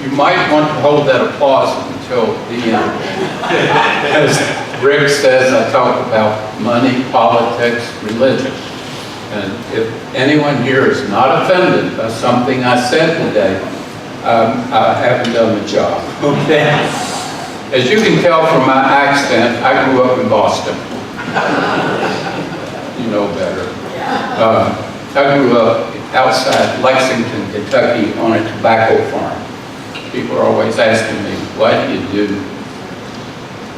you might want to hold that applause until the end. As Rick says, I talk about money, politics, religion. And if anyone here is not offended by something I said today, I haven't done the job, okay? As you can tell from my accent, I grew up in Boston. You know better. I grew up outside Lexington, Kentucky on a tobacco farm. People are always asking me, why do you do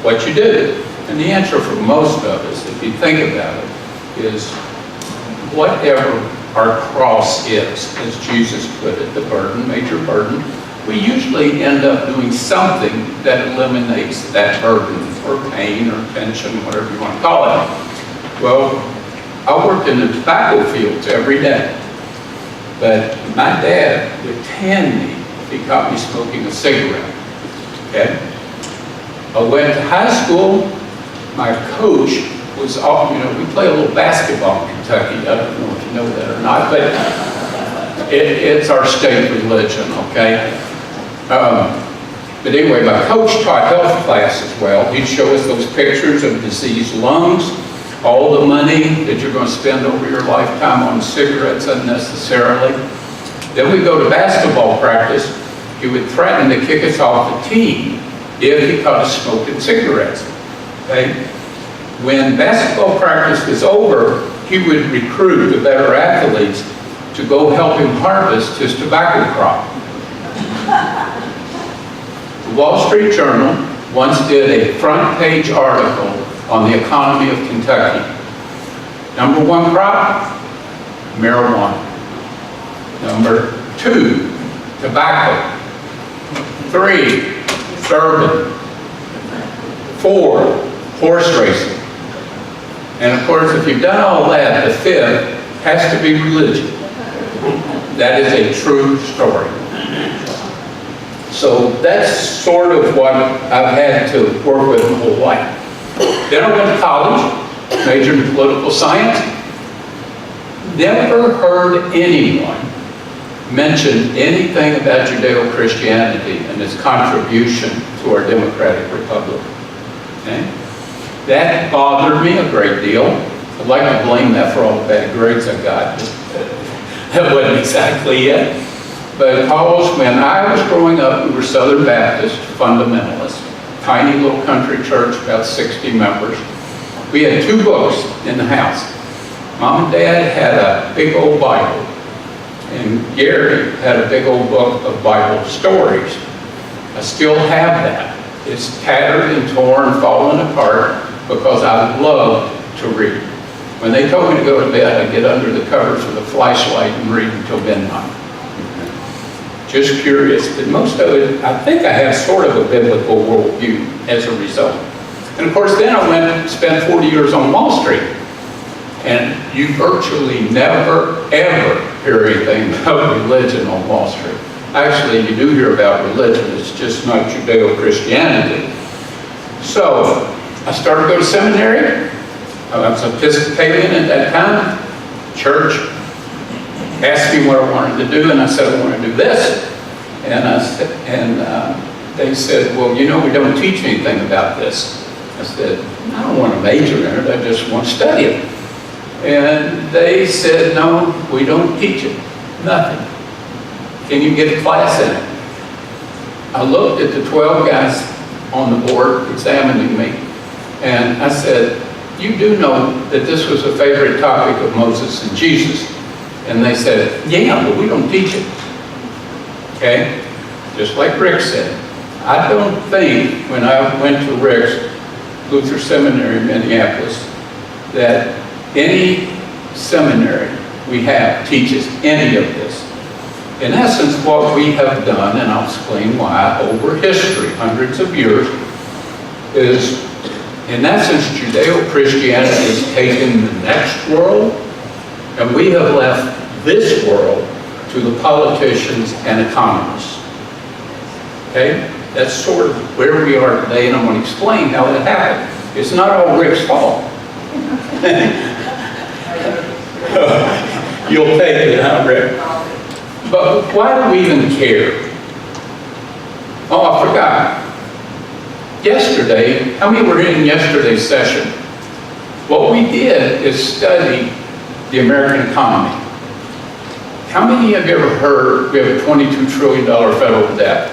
what you do? And the answer for most of us, if you think about it, is whatever our cross is, as Jesus put it, the burden, major burden, we usually end up doing something that eliminates that burden, or pain, or tension, whatever you want to call it. Well, I worked in the tobacco fields every day, but my dad would tan me if he caught me smoking a cigarette, okay? I went to high school. My coach was, we play a little basketball in Kentucky. I don't know if you know that or not, but it's our state religion, okay? But anyway, my coach taught health class as well. He'd show us those pictures of diseased lungs, all the money that you're going to spend over your lifetime on cigarettes unnecessarily. Then we go to basketball practice. He would threaten to kick us off the team if he caught us smoking cigarettes. Okay? When basketball practice was over, he would recruit the better athletes to go help him harvest his tobacco crop. The Wall Street Journal once did a front page article on the economy of Kentucky. Number one crop, marijuana. Number two, tobacco. 3, bourbon. 4, horse racing. And of course, if you've done all that, the 5th has to be religion. That is a true story. So that's sort of what I've had to work with my whole life. Then I went to college, majored in political science. Never heard anyone mention anything about Judeo-Christianity and its contribution to our democratic republic. Okay? That bothered me a great deal. I'd like to blame that for all the bad grades I got. That wasn't exactly it. But because when I was growing up, we were Southern Baptist fundamentalists, tiny little country church, about 60 members. We had 2 books in the house. Mom and Dad had a big old Bible, and Gary had a big old book of Bible stories. I still have that. It's tattered and torn, fallen apart, because I love to read. When they told me to go to bed, I'd get under the covers with a flashlight and read until midnight. Just curious, but most of it, I think I have sort of a biblical worldview as a result. And of course, then I went and spent 40 years on Wall Street. And you virtually never, ever hear anything about religion on Wall Street. Actually, you do hear about religion, it's just not Judeo-Christianity. So, I started to go to seminary. I was Episcopalian at that time. Church asked me what I wanted to do, and I said, I want to do this. And they said, well, you know, we don't teach anything about this. I said, I don't want to major in it, I just want to study it. And they said, no, we don't teach it, nothing. Can you get a class in it? I looked at the 12 guys on the board examining me, and I said, you do know that this was a favorite topic of Moses and Jesus. And they said, yeah, but we don't teach it. Okay? Just like Rick said. I don't think, when I went to Rick's Lutheran Seminary in Minneapolis, that any seminary we have teaches any of this. In essence, what we have done, and I'll explain why, over history, hundreds of years, is, in essence, Judeo-Christianity has taken the next world, and we have left this world to the politicians and economists. Okay? That's sort of where we are today, and I'm going to explain how that happened. It's not all Rick's fault. You'll take it, huh, Rick? But why do we even care? Oh, I forgot. Yesterday, how many were in yesterday's session? What we did is study the American economy. How many have you ever heard we have a $22 trillion federal debt?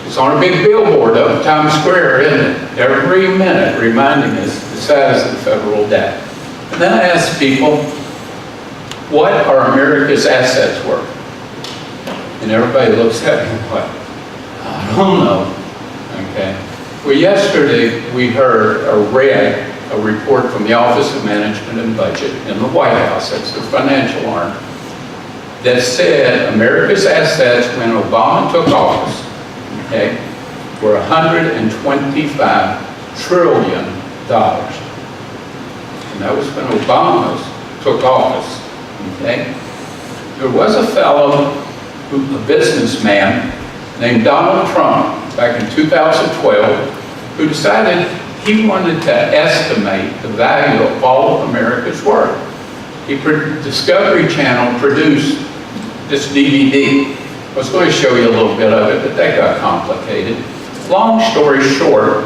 It's on a big billboard up in Times Square, isn't it? Every minute reminding us the size of the federal debt. And then I asked people, what are America's assets worth? And everybody looks at me like, I don't know. Okay. Well, yesterday we heard or read a report from the Office of Management and Budget in the White House, that's the financial arm, that said America's assets when Obama took office, okay, were $125 trillion. And that was when Obama took office, okay? There was a fellow, a businessman named Donald Trump, back in 2012, who decided he wanted to estimate the value of all of America's work. Discovery Channel produced this DVD. I was going to show you a little bit of it, but that got complicated. Long story short,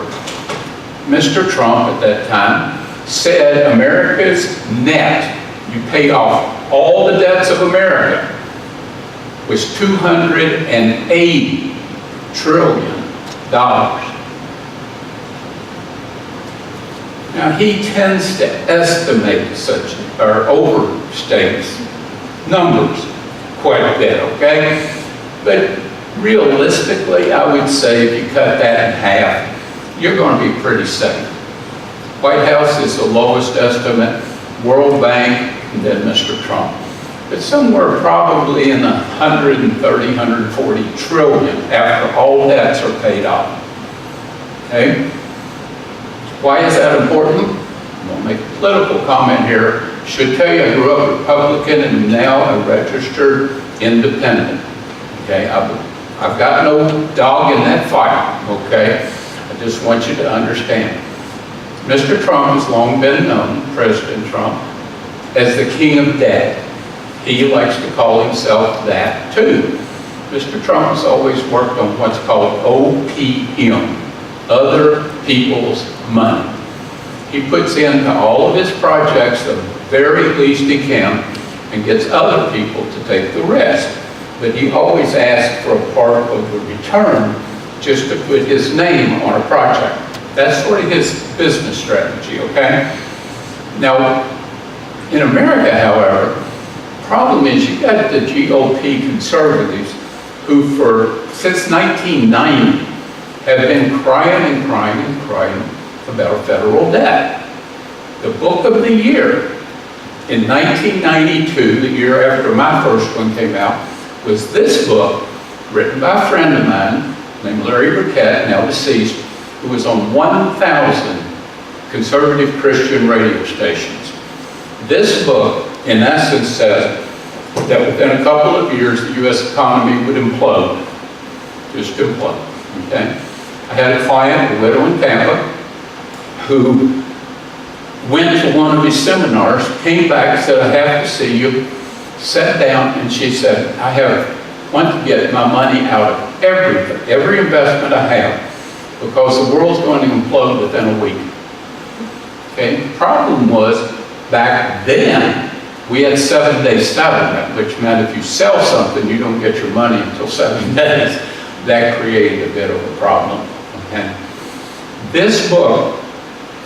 Mr. Trump at that time said America's net, you pay off all the debts of America, was $280 trillion. Now he tends to estimate such, or overstates numbers quite a bit, okay? But realistically, I would say if you cut that in half, you're going to be pretty safe. White House is the lowest estimate, World Bank, and then Mr. Trump. But somewhere probably in the 130, 140 trillion after all debts are paid off. Okay? Why is that important? I'm going to make a political comment here. Should tell you I grew up Republican and am now a registered independent. Okay? I've got no dog in that fight. Okay? I just want you to understand. Mr. Trump has long been known, President Trump, as the king of debt. He likes to call himself that too. Mr. Trump has always worked on what's called OPM, other people's money. He puts into all of his projects the very least he can and gets other people to take the rest. But he always asks for a part of the return just to put his name on a project. That's sort of his business strategy, okay? Now, in America, however, the problem is you got the GOP conservatives who since 1990 have been crying and crying and crying about federal debt. The book of the year in 1992, the year after my first one came out, was this book written by a friend of mine named Larry Burkett, now deceased, who was on 1,000 conservative Christian radio stations. This book, in essence, says that within a couple of years, the U.S. economy would implode. Just implode, okay? I had a client, a widow in Tampa, who went to one of his seminars, came back and said, I have to see you, sat down, and she said, I want to get my money out of every investment I have, because the world's going to implode within a week. Okay, the problem was, back then, we had 7-day settlement, which meant if you sell something, you don't get your money until 7 days. That created a bit of a problem. Okay? This book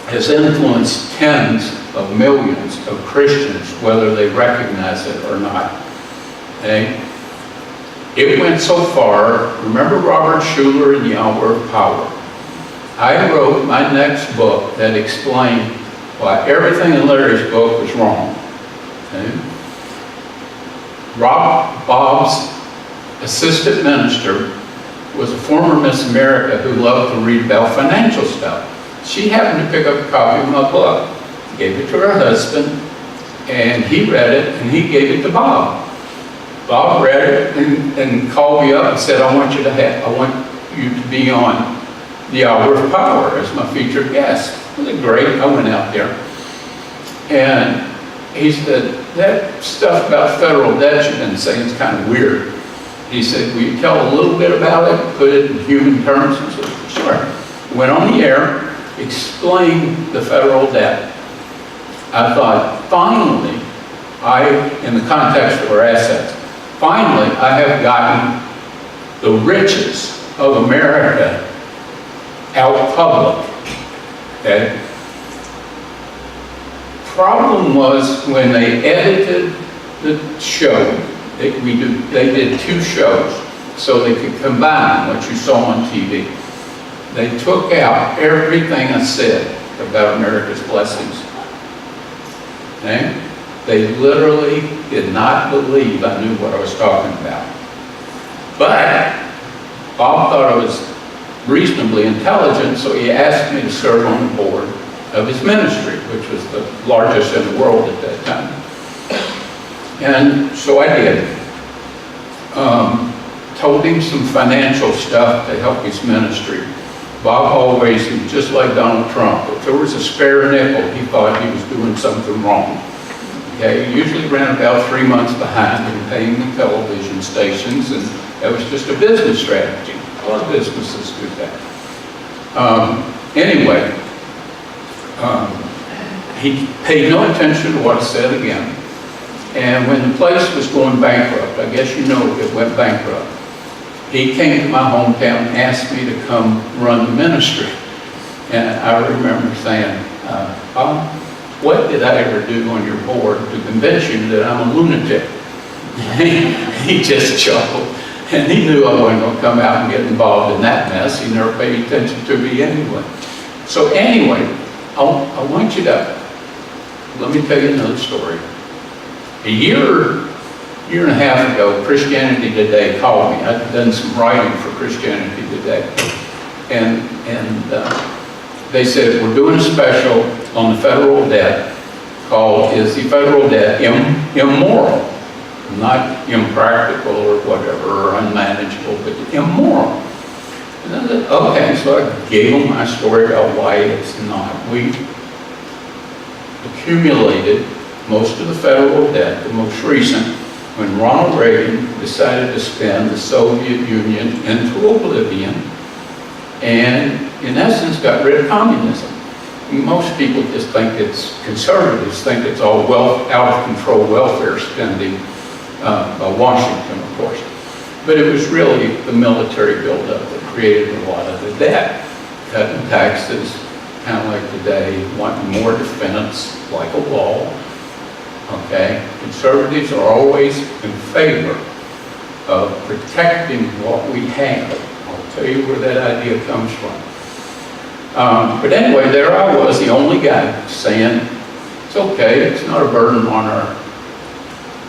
has influenced tens of millions of Christians, whether they recognize it or not. Okay? It went so far, remember Robert Schuller in The Hour of Power? I wrote my next book that explained why everything in Larry's book was wrong. Okay? Bob's assistant minister was a former Miss America who loved to read about financial stuff. She happened to pick up a copy of my book, gave it to her husband, and he read it, and he gave it to Bob. Bob read it and called me up and said, I want you to be on The Hour of Power as my featured guest. It was great. I went out there. And he said, that stuff about federal debt you've been saying is kind of weird. He said, will you tell a little bit about it, put it in human terms? I said, sure. Went on the air, explained the federal debt. I thought, finally, in the context of our assets, finally, I have gotten the riches of America out public. Okay? Problem was when they edited the show, they did 2 shows so they could combine what you saw on TV. They took out everything I said about America's blessings. Okay? They literally did not believe I knew what I was talking about. But Bob thought I was reasonably intelligent, so he asked me to serve on the board of his ministry, which was the largest in the world at that time. And so I did. Told him some financial stuff to help his ministry. Bob always, just like Donald Trump, if there was a spare nickel, he thought he was doing something wrong. Okay, he usually ran about 3 months behind in paying the television stations, and that was just a business strategy. A lot of businesses do that. Anyway, he paid no attention to what I said again. And when the place was going bankrupt, I guess you know it went bankrupt, he came to my hometown and asked me to come run the ministry. And I remember saying, Bob, what did I ever do on your board to convince you that I'm a lunatic? He just chuckled. And he knew I wasn't going to come out and get involved in that mess. He never paid attention to me anyway. So anyway, I want you to, let me tell you another story. A year and a half ago, Christianity Today called me. I'd done some writing for Christianity Today. And they said, we're doing a special on the federal debt called, is the federal debt immoral? Not impractical or whatever, or unmanageable, but immoral. And I said, okay, so I gave them my story about why it's not. We accumulated most of the federal debt, the most recent, when Ronald Reagan decided to spin the Soviet Union into oblivion and, in essence, got rid of communism. Most people just think it's, conservatives think it's all out of control welfare spending by Washington, of course. But it was really the military buildup that created a lot of the debt. Cutting taxes, kind of like today, wanting more defense, like a wall. Okay? Conservatives are always in favor of protecting what we have. I'll tell you where that idea comes from. But anyway, there I was, the only guy, saying, it's okay, it's not a burden on our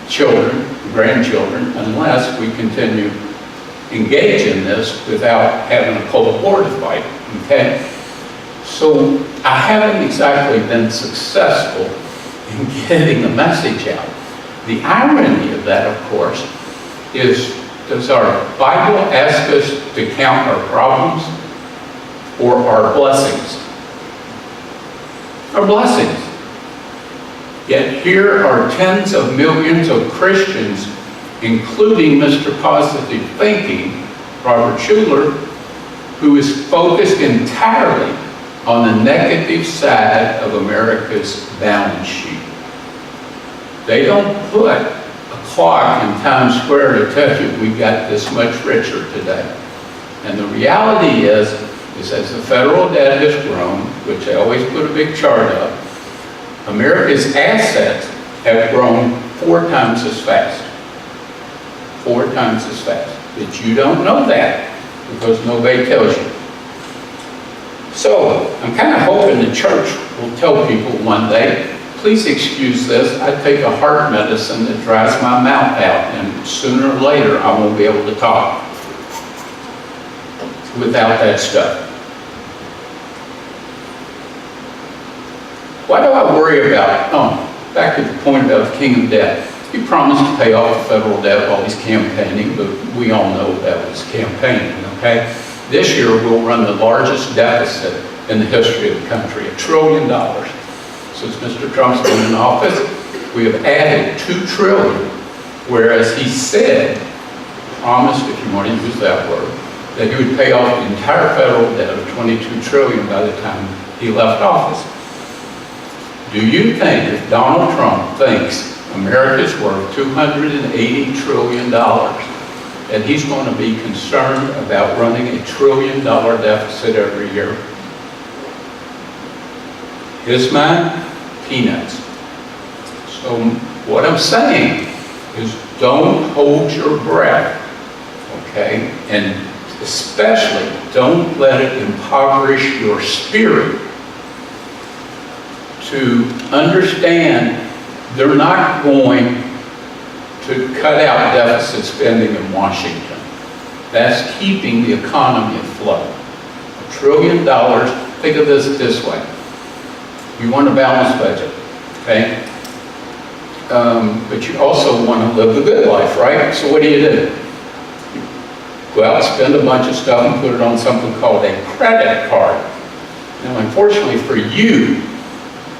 children, grandchildren, unless we continue engage in this without having a Cold War to fight, okay? So I haven't exactly been successful in getting the message out. The irony of that, of course, is, does our Bible ask us to count our problems or our blessings? Our blessings. Yet here are tens of millions of Christians, including Mr. Positive Thinking, Robert Schuller, who is focused entirely on the negative side of America's balance sheet. They don't put a clock in Times Square to tell you we got this much richer today. And the reality is as the federal debt has grown, which I always put a big chart up, America's assets have grown 4 times as fast. 4 times as fast. But you don't know that because nobody tells you. So I'm kind of hoping the church will tell people one day, please excuse this, I take a heart medicine that dries my mouth out, and sooner or later I won't be able to talk without that stuff. Why do I worry about, back to the point about the king of debt. He promised to pay off the federal debt while he's campaigning, but we all know that was campaigning, okay? This year we'll run the largest deficit in the history of the country, $1 trillion. Since Mr. Trump's been in office, we have added $2 trillion, whereas he said promised, if you want to use that word, that he would pay off the entire federal debt of $22 trillion by the time he left office. Do you think if Donald Trump thinks America's worth $280 trillion, that he's going to be concerned about running $1 trillion deficit every year? His mind, peanuts. So what I'm saying is don't hold your breath, okay? And especially don't let it impoverish your spirit to understand they're not going to cut out deficit spending in Washington. That's keeping the economy afloat. $1 trillion, think of this way. You want a balanced budget, okay? But you also want to live the good life, right? So what do? You go out and spend a bunch of stuff and put it on something called a credit card. Now, unfortunately for you,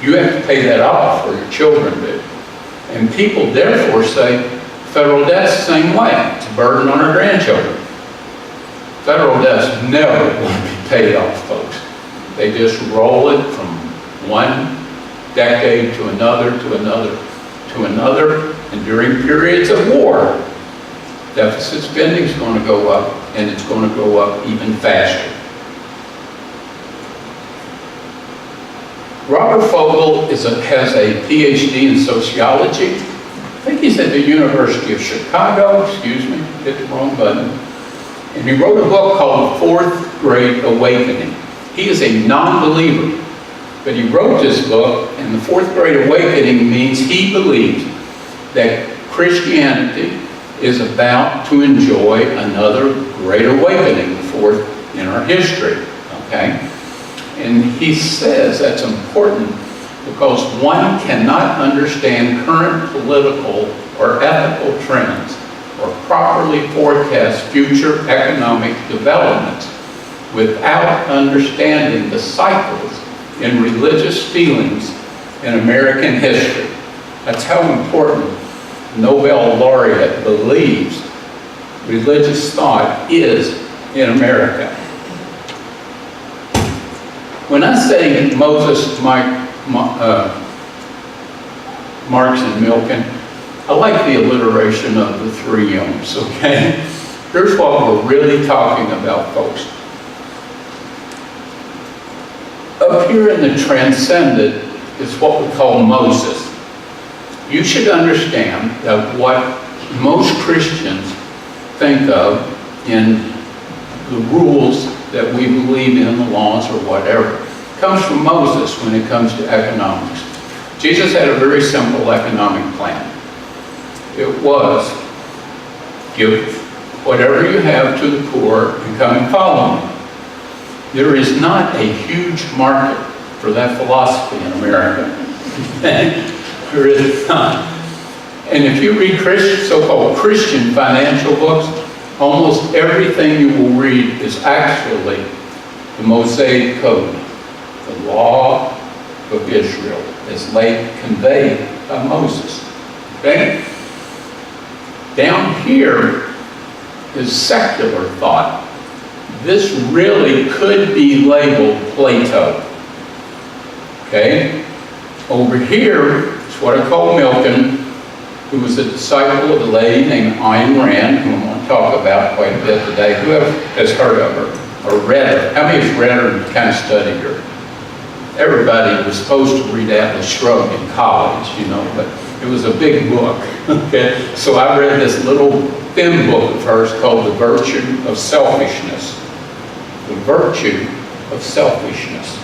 you have to pay that off, or your children do. And people therefore say, federal debt's the same way. It's a burden on our grandchildren. Federal debt's never going to be paid off, folks. They just roll it from one decade to another, to another, to another, and during periods of war, deficit spending is going to go up, and it's going to go up even faster. Robert Fogel has a PhD in sociology. I think he's at the University of Chicago, excuse me, hit the wrong button. And he wrote a book called The Fourth Great Awakening. He is a non-believer, but he wrote this book, and the Fourth Great Awakening means he believes that Christianity is about to enjoy another great awakening, the fourth in our history, okay? And he says that's important because one cannot understand current political or ethical trends or properly forecast future economic developments without understanding the cycles in religious feelings in American history. That's how important Nobel laureate believes religious thought is in America. When I say Moses, Marx, and Milken, I like the alliteration of the three M's, okay? Here's what we're really talking about, folks. Up here in the transcendent is what we call Moses. You should understand that what most Christians think of in the rules that we believe in, the laws or whatever, comes from Moses when it comes to economics. Jesus had a very simple economic plan. It was, give whatever you have to the poor and come and follow me. There is not a huge market for that philosophy in America. There is not. And if you read so-called Christian financial books, almost everything you will read is actually the Mosaic Code, the law of Israel, as conveyed by Moses. Okay? Down here is secular thought. This really could be labeled Plato. Okay? Over here is what I call Milken, who was a disciple of a lady named Ayn Rand, whom I'm going to talk about quite a bit today. Who has heard of her or read her? How many has read her and kind of studied her? Everybody was supposed to read Atlas Shrugged in college, you know, but it was a big book. Okay? So I read this little thin book of hers called The Virtue of Selfishness. The Virtue of Selfishness.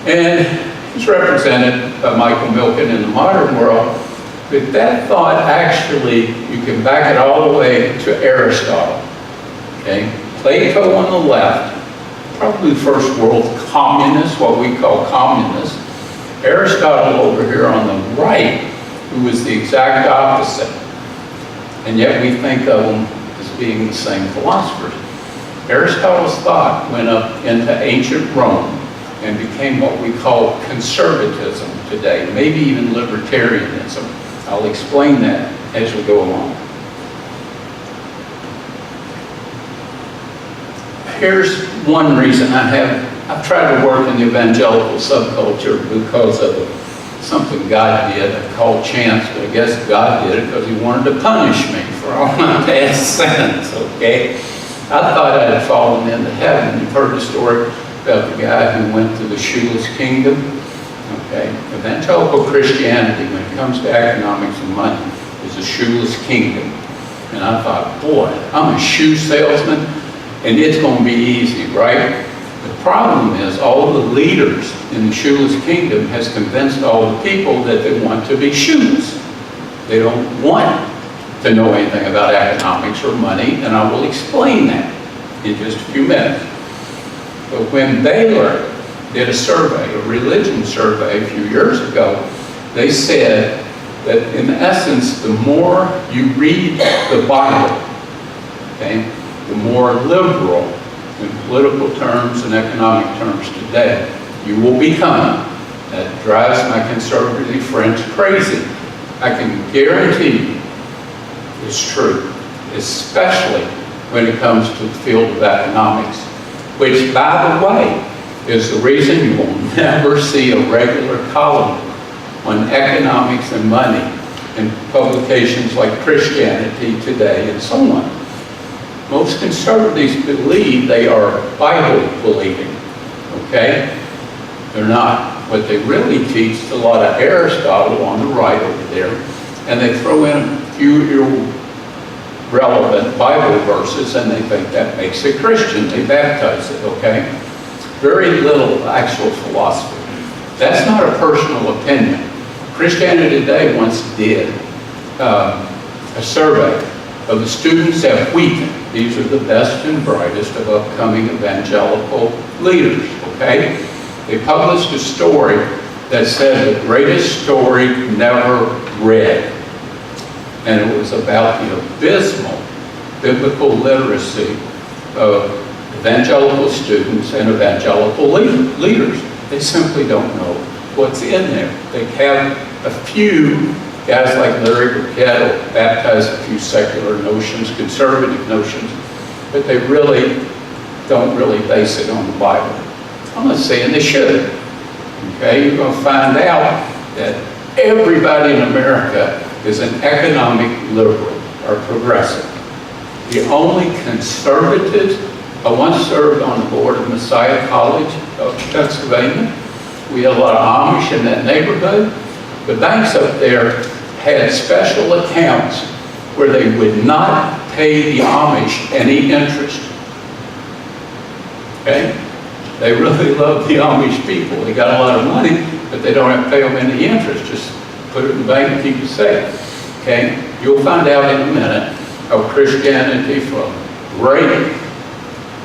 And it's represented by Michael Milken in the modern world, but that thought actually, you can back it all the way to Aristotle. Okay? Plato on the left, probably the first world communist, what we call communist. Aristotle over here on the right, who was the exact opposite. And yet we think of them as being the same philosophers. Aristotle's thought went up into ancient Rome and became what we call conservatism today, maybe even libertarianism. I'll explain that as we go along. Here's one reason I've tried to work in the evangelical subculture because of something God did. I called chance, but I guess God did it because he wanted to punish me for all my past sins, okay? I thought I had fallen into heaven. You've heard the story about the guy who went to the shoeless kingdom, okay? Evangelical Christianity, when it comes to economics and money, is a shoeless kingdom. And I thought, boy, I'm a shoe salesman, and it's going to be easy, right? The problem is all the leaders in the shoeless kingdom has convinced all the people that they want to be shoeless. They don't want to know anything about economics or money, and I will explain that in just a few minutes. But when Baylor did a survey, a religion survey a few years ago, they said that in essence, the more you read the Bible, okay, the more liberal in political terms and economic terms today you will become. That drives my conservative friends crazy. I can guarantee you it's true, especially when it comes to the field of economics, which, by the way, is the reason you will never see a regular column on economics and money in publications like Christianity Today and so on. Most conservatives believe they are Bible-believing, okay? They're not. What they really teach is a lot of Aristotle on the right over there, and they throw in a few irrelevant Bible verses, and they think that makes it Christian. They baptize it, okay? Very little actual philosophy. That's not a personal opinion. Christianity Today once did a survey of the students at Wheaton. These are the best and brightest of upcoming evangelical leaders, okay? They published a story that said the greatest story never read. And it was about the abysmal biblical literacy of evangelical students and evangelical leaders. They simply don't know what's in there. They have a few guys like Larry Burkett will baptize a few secular notions, conservative notions, but they really don't base it on the Bible. I'm not saying they should. Okay, you're going to find out that everybody in America is an economic liberal or progressive. The only conservatives, I once served on the board of Messiah College of Pennsylvania. We had a lot of Amish in that neighborhood. The banks up there had special accounts where they would not pay the Amish any interest. Okay? They really love the Amish people. They got a lot of money, but they don't have to pay them any interest. Just put it in the bank and keep it safe. Okay? You'll find out in a minute how Christianity for great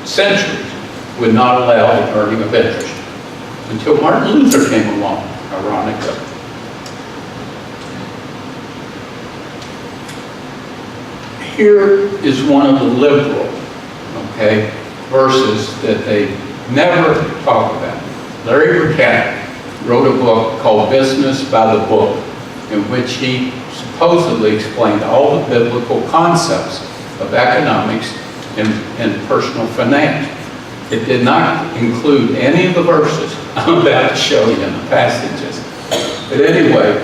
centuries would not allow the earning of interest until Martin Luther came along, ironically. Here is one of the liberal, okay, verses that they never talk about. Larry Burkett wrote a book called Business by the Book, in which he supposedly explained all the biblical concepts of economics and personal finance. It did not include any of the verses I'm about to show you in the passages. But anyway,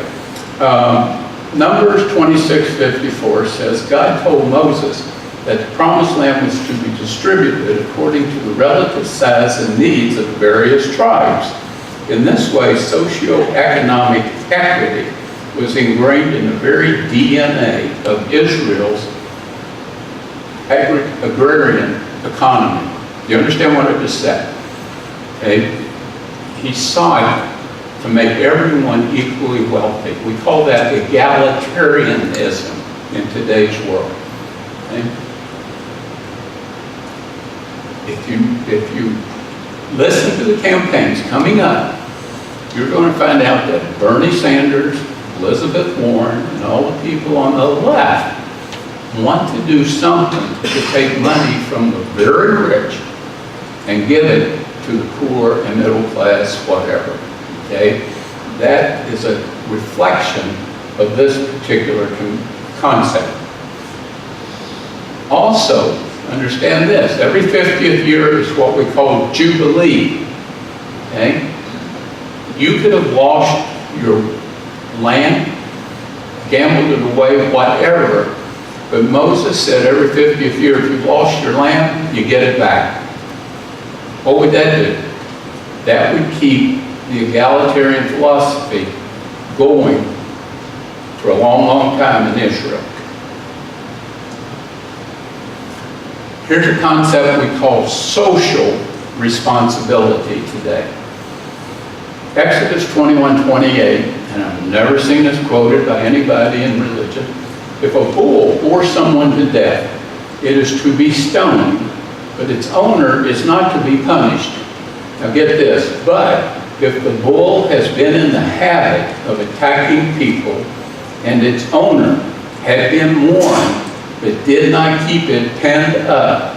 Numbers 26:54 says, God told Moses that the promised land was to be distributed according to the relative size and needs of the various tribes. In this way, socioeconomic equity was ingrained in the very DNA of Israel's agrarian economy. Do you understand what I just said? Okay? He sought to make everyone equally wealthy. We call that egalitarianism in today's world. Okay? If you listen to the campaigns coming up, you're going to find out that Bernie Sanders, Elizabeth Warren, and all the people on the left want to do something to take money from the very rich and give it to the poor and middle class, whatever. Okay? That is a reflection of this particular concept. Also, Understand this, every 50th year is what we call Jubilee, okay? You could have lost your land, gambled it away, whatever, but Moses said every 50th year, if you lost your land, you get it back. What would that do? That would keep the egalitarian philosophy going for a long, long time in Israel. Here's a concept we call social responsibility today. Exodus 21:28, and I've never seen this quoted by anybody in religion. If a bull bore someone to death, it is to be stoned, but its owner is not to be punished. Now get this, but if the bull has been in the habit of attacking people, and its owner had been warned, but did not keep it penned up,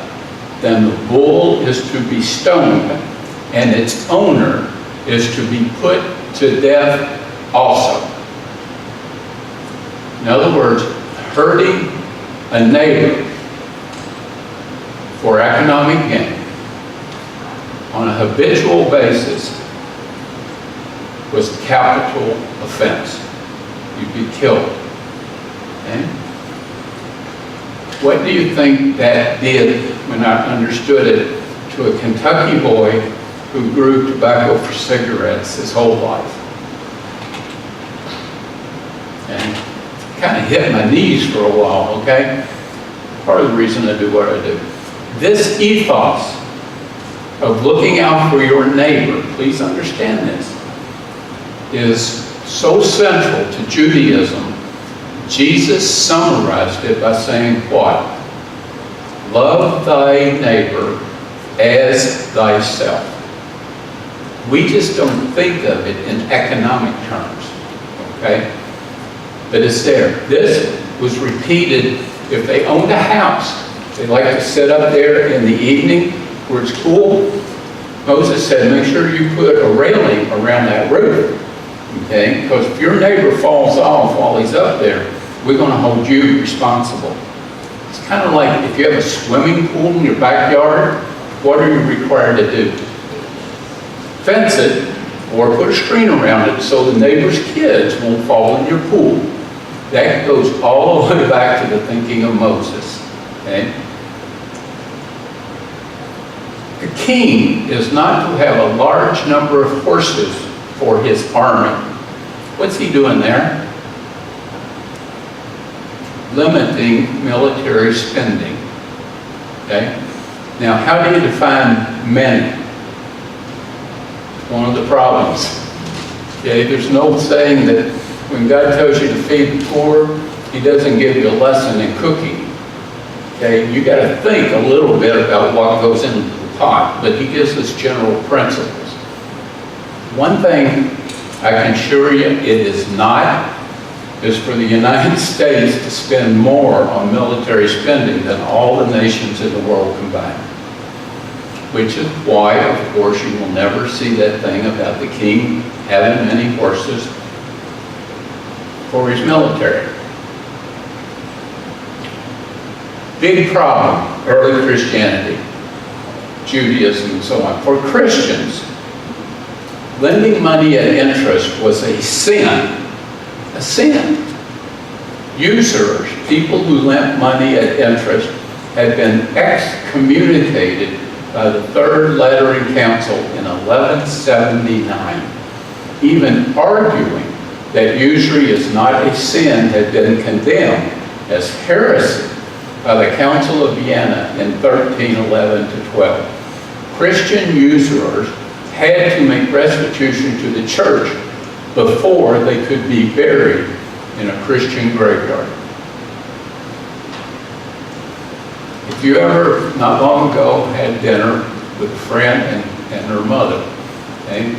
then the bull is to be stoned, and its owner is to be put to death also. In other words, hurting a neighbor for economic gain on a habitual basis was a capital offense. You'd be killed. Okay? What do you think that did when I understood it to a Kentucky boy who grew tobacco for cigarettes his whole life? And kind of hit my knees for a while, okay? Part of the reason I do what I do. This ethos of looking out for your neighbor, please understand this, is so central to Judaism. Jesus summarized it by saying what? Love thy neighbor as thyself. We just don't think of it in economic terms, okay? But it's there. This was repeated if they owned a house. They like to sit up there in the evening where it's cool. Moses said, make sure you put a railing around that roof, okay? Because if your neighbor falls off while he's up there, we're going to hold you responsible. It's kind of like if you have a swimming pool in your backyard, what are you required to do? Fence it or put a screen around it so the neighbor's kids won't fall in your pool. That goes all the way back to the thinking of Moses. Okay? The king is not to have a large number of horses for his army. What's he doing there? Limiting military spending. Okay? Now, how do you define many? One of the problems. Okay? There's no saying that when God tells you to feed the poor, He doesn't give you a lesson in cooking. Okay? You got to think a little bit about what goes into the pot, but He gives us general principles. One thing I can assure you, it is not, is for the United States to spend more on military spending than all the nations in the world combined. Which is why, of course, you will never see that thing about the king having many horses for his military. Big problem, early Christianity, Judaism, and so on. For Christians, lending money at interest was a sin. A sin. Usurers, people who lent money at interest, had been excommunicated by the Third Lateran Council in 1179. Even arguing that usury is not a sin had been condemned as heresy by the Council of Vienna in 1311 to 12. Christian usurers had to make restitution to the church before they could be buried in a Christian graveyard. If you ever, not long ago, had dinner with a friend and her mother, okay?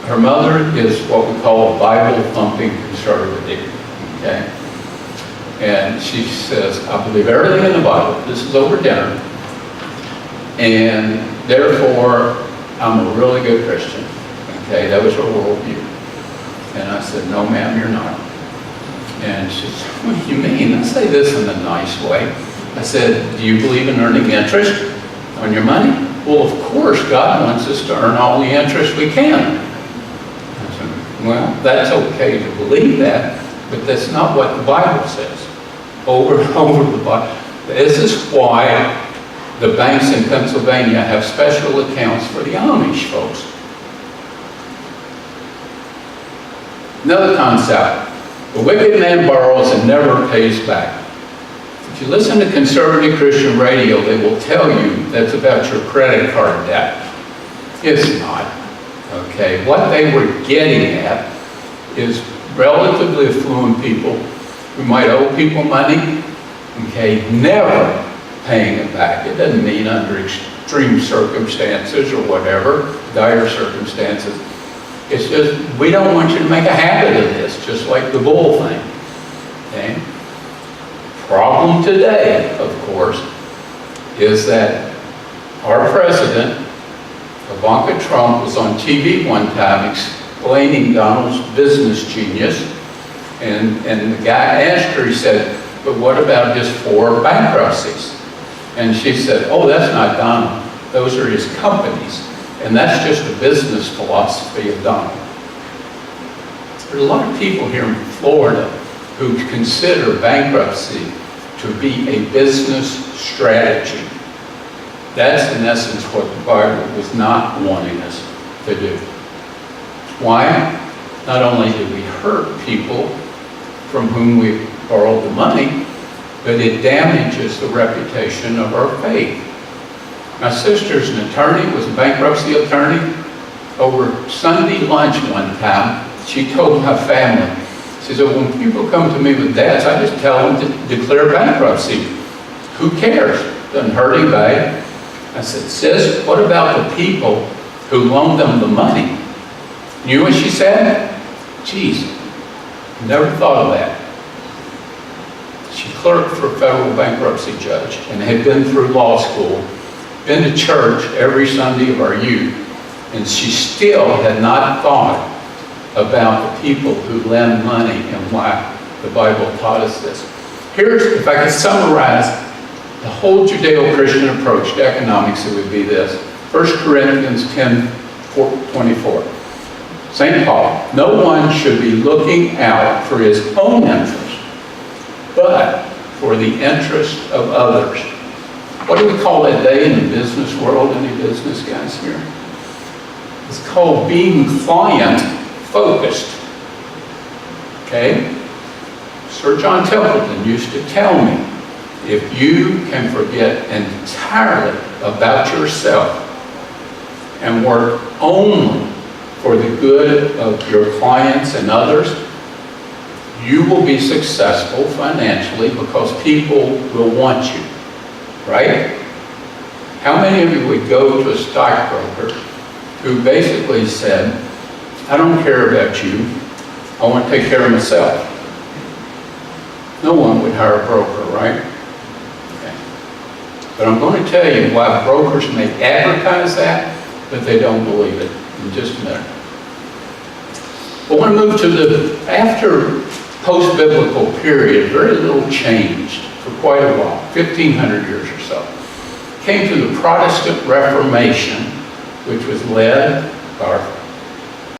Her mother is what we call a Bible-thumping conservative, okay? And she says, I believe everything in the Bible. This is over dinner. And therefore, I'm a really good Christian. Okay, that was her worldview. And I said, no, ma'am, you're not. And she said, what do you mean? I say this in a nice way. I said, do you believe in earning interest on your money? Well, of course, God wants us to earn all the interest we can. I said, well, that's okay to believe that, but that's not what the Bible says. Over and over the Bible. This is why the banks in Pennsylvania have special accounts for the Amish folks. Another concept. The wicked man borrows and never pays back. If you listen to conservative Christian radio, they will tell you that's about your credit card debt. It's not. Okay, what they were getting at is relatively affluent people who might owe people money, okay, never paying it back. It doesn't mean under extreme circumstances or whatever, dire circumstances. It's just, we don't want you to make a habit of this, just like the bull thing, okay? Problem today, of course, is that our president, Ivanka Trump, was on TV one time explaining Donald's business genius, and the guy asked her, he said, but what about his 4 bankruptcies? And she said, oh, that's not Donald. Those are his companies. And that's just a business philosophy of Donald. There are a lot of people here in Florida who consider bankruptcy to be a business strategy. That's in essence what the Bible was not wanting us to do. Why? Not only do we hurt people from whom we borrowed the money, but it damages the reputation of our faith. My sister's an attorney, was a bankruptcy attorney. Over Sunday lunch one time, she told my family, she said, when people come to me with debts, I just tell them to declare bankruptcy. Who cares? Doesn't hurt anybody. I said, sis, what about the people who loaned them the money? You know what she said? Geez, never thought of that. She clerked for a federal bankruptcy judge and had been through law school, been to church every Sunday of our youth, and she still had not thought about the people who lend money and why the Bible taught us this. Here's, if I could summarize the whole Judeo-Christian approach to economics, it would be this. 1 Corinthians 10:24. St. Paul, no one should be looking out for his own interest, but for the interest of others. What do we call that day in the business world? Any business guys here? It's called being client-focused. Okay? Sir John Templeton used to tell me, if you can forget entirely about yourself and work only for the good of your clients and others, you will be successful financially because people will want you. Right? How many of you would go to a stockbroker who basically said, I don't care about you, I want to take care of myself? No one would hire a broker, right? Okay. But I'm going to tell you why brokers may advertise that, but they don't believe it in just a minute. I want to move to the after post-biblical period. Very little changed for quite a while, 1,500 years or so. Came to the Protestant Reformation, which was led by our